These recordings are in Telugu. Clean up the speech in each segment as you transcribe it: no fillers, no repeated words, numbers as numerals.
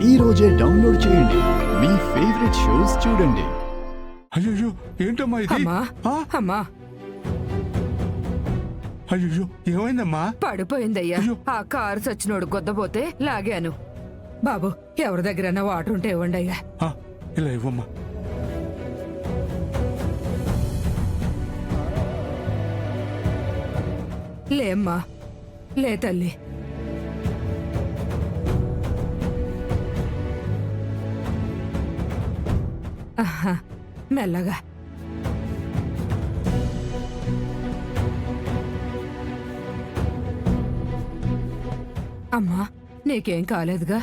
ఈ రోజే డౌన్లోడ్ చేయండి. మీ ఫేవరెట్ షోస్ చూడండి. అయ్యో ఏంటమ్మా ఇది? అమ్మా అయ్యో ఏమైందమ్మా? పడిపోయిందయ్యా. అయ్యో. ఆ కారు సచ్చినోడు గొద్దపోతే లాగాను. బాబు ఎవరి దగ్గరైనా వాటర్ ఉంటే ఇవ్వండి అయ్యా. ఇలా ఇవ్వమ్మా. లేమ్మా, లే తల్లి. ఆహా, మెల్లగా. అమ్మా నీకేం కాలేదుగా?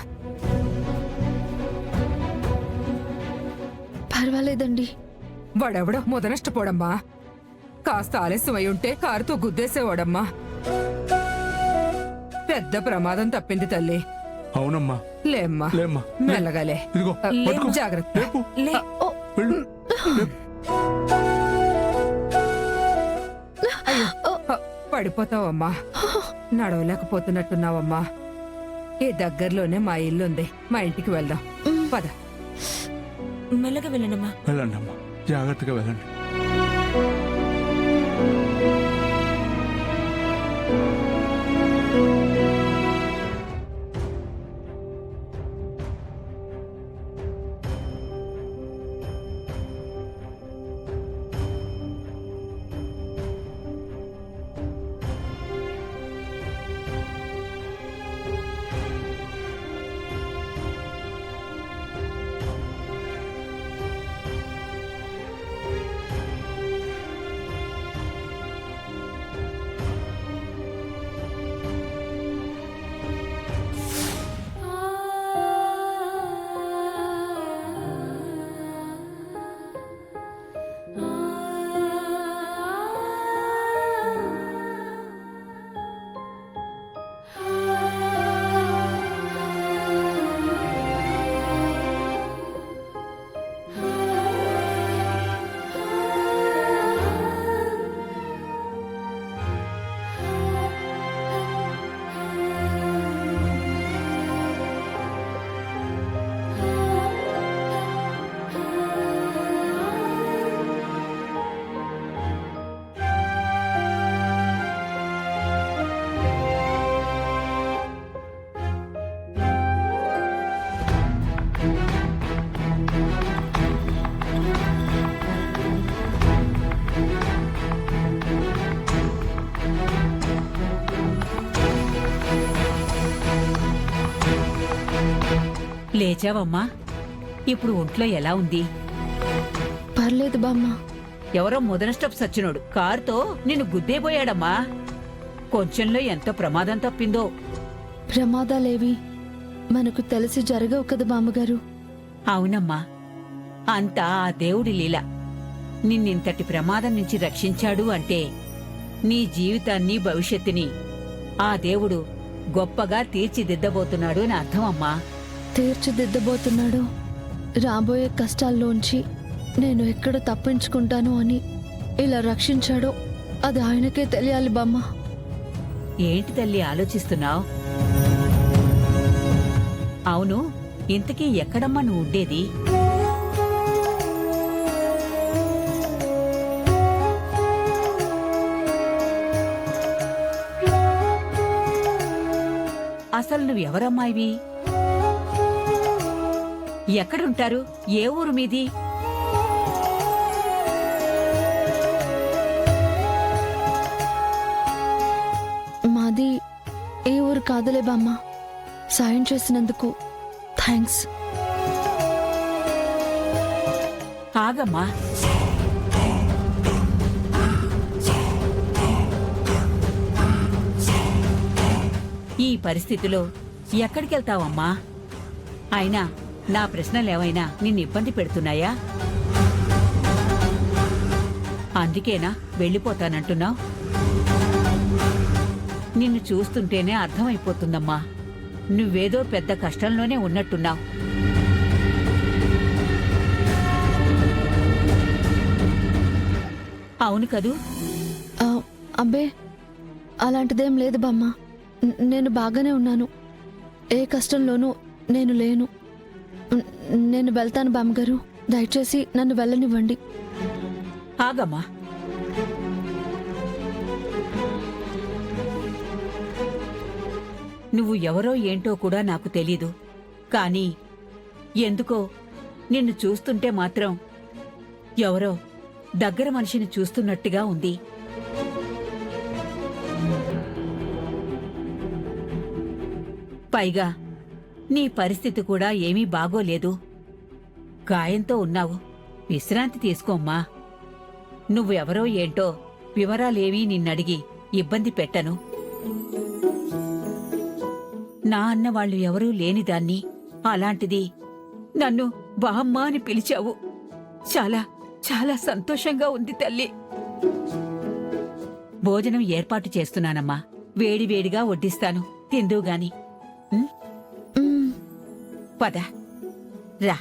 పర్వాలేదండి. వాడెవడో ముదనష్టపోడమ్మా. కాస్త ఆలస్యం అయి ఉంటే కారుతో గుద్దేసేవాడమ్మా. పెద్ద ప్రమాదం తప్పింది తల్లి. అవునమ్మా. లేమ్మా, లేమ్మా. మెల్లగాలే. ఇదిగో పట్టుకో. జాగ్రత్త. లేపు. లే. వెళ్ళు. అయ్యో, పడిపోతావమ్మా. నడవలేకపోతున్నట్టున్నావమ్మా. ఈ దగ్గరలోనే మా ఇల్లుంది, మా ఇంటికి వెళ్దాం. పద. మెల్లగా వెళ్ళండమ్మా. వెళ్ళండి అమ్మా, జాగ్రత్తగా వెళ్ళండి. లేచావమ్మా? ఇప్పుడు ఒంట్లో ఎలా ఉంది? పర్లేదు బామ్మ. ఎవరో ముదనష్టపు సచ్చినోడు కారుతో నిన్ను గుద్దేపోయాడమ్మా. కొంచెంలో ఎంత ప్రమాదం తప్పిందో. ప్రమాదాలేవి మనకు తెలిసి జరగవు కదా బామ్మగారు. అవునమ్మా, అంతా ఆ దేవుడి లీల. నిన్నింతటి ప్రమాదం నుంచి రక్షించాడు అంటే నీ జీవితాన్ని, భవిష్యత్తుని ఆ దేవుడు గొప్పగా తీర్చిదిద్దబోతున్నాడు అని అర్థం అమ్మా. తీర్చిదిద్దబోతున్నాడు. రాబోయే కష్టాల్లోంచి నేను ఎక్కడ తప్పించుకుంటాను అని ఇలా రక్షించాడో అది ఆయనకే తెలియాలి బామ్మ. ఏంటి తల్లి ఆలోచిస్తున్నావు? అవును, ఇంతకీ ఎక్కడమ్మా నువ్వు ఉండేది? అసలు నువ్వెవరమ్మాయివి? ఎక్కడుంటారు? ఏ ఊరు మీది? మాది ఏ ఊరు కాదులే బామ్మ. సాయం చేసినందుకు థ్యాంక్స్. ఆగమ్మా. ఈ పరిస్థితిలో ఎక్కడికెళ్తావమ్మా? అయినా నా ప్రశ్నలేవైనా నిన్ను ఇబ్బంది పెడుతున్నాయా? అందుకేనా వెళ్ళిపోతానంటున్నావు? నిన్ను చూస్తుంటేనే అర్థమైపోతుందమ్మా, నువ్వేదో పెద్ద కష్టంలోనే ఉన్నట్టున్నావు. అవును కదూ? అబ్బే, అలాంటిదేం లేదు బామ్మ. నేను బాగానే ఉన్నాను. ఏ కష్టంలోనూ నేను లేను. నేను వెళ్తాను బామ్మగారు. దయచేసి నన్ను వెళ్ళనివ్వండి. ఆగమ్మా. నువ్వు ఎవరో ఏంటో కూడా నాకు తెలీదు. కానీ ఎందుకో నిన్ను చూస్తుంటే మాత్రం ఎవరో దగ్గర మనిషిని చూస్తున్నట్టుగా ఉంది. పైగా నీ పరిస్థితి కూడా ఏమీ బాగోలేదు. గాయంతో ఉన్నావు. విశ్రాంతి తీసుకోమ్మా. నువ్వెవరో ఏంటో వివరాలేమీ నిన్నడిగి ఇబ్బంది పెట్టను. నా అన్నవాళ్లు ఎవరూ లేనిదాన్ని. అలాంటిది నన్ను బామ్మ అని పిలిచావు. చాలా చాలా సంతోషంగా ఉంది తల్లి. భోజనం ఏర్పాటు చేస్తున్నానమ్మా. వేడివేడిగా వడ్డిస్తాను, తిందువుగాని. మ్మ్. పద రా.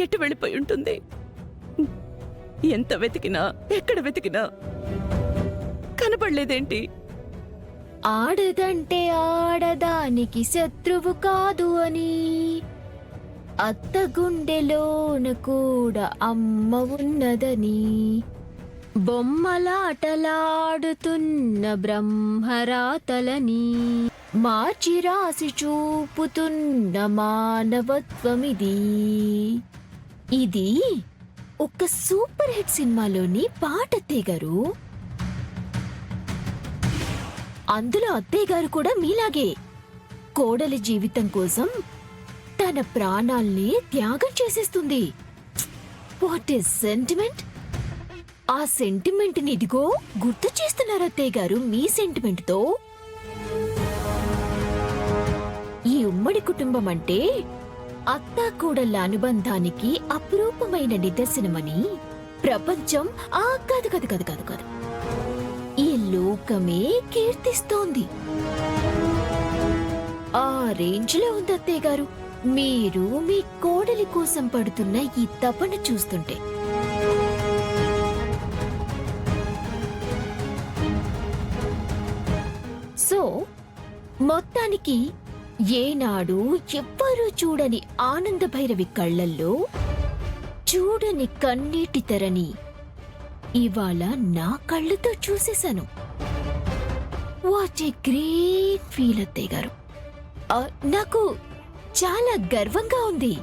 ఎటు వెళ్ళిపోయి ఉంటుంది? ఎంత వెతికినా ఎక్కడ వెతికినా కనపడలేదేంటి? ఆడదంటే ఆడదానికి శత్రువు కాదు అని, అత్త గుండెలోన కూడా అమ్మ ఉన్నదని, బొమ్మలాటలాడుతున్న బ్రహ్మరాతలని మార్చి రాసి చూపుతున్న మానవత్వమిది. ఇది ఒక సూపర్ హిట్ సినిమాలోని పాట అత్తయ్యగారు. అందులో అత్తయ్యగారు కూడా మీలాగే కోడలి జీవితం కోసం తన ప్రాణాల్ని త్యాగం చేసేస్తుంది. What is sentiment? ఆ సెంటిమెంట్ ని ఇదిగో గుర్తు చేస్తున్నారు అత్తయ్యగారు మీ సెంటిమెంట్ తో. ఈ ఉమ్మడి కుటుంబం అంటే అత్తా కూడళ్ళ అనుబంధానికి అపురూపమైన నిదర్శనమని ప్రపంచం కాదు కాదు కాదు కాదు కాదు ఈ లోకమే కీర్తిస్తోంది. ఆ రేంజ్ లో ఉంది అత్తయ్య గారు మీరు మీ కోడలి కోసం పడుతున్న ఈ తపన చూస్తుంటే. సో మొత్తానికి ఏనాడు ఎవ్వరూ చూడని ఆనంద భైరవి కళ్ళల్లో చూడని కన్నీటి తెరని ఇవాళ నా కళ్ళతో చూసేశాను. వాట్ ఏ గ్రేట్ ఫీల్ అత్తయ్య గారు. నాకు చాలా గర్వంగా ఉంది.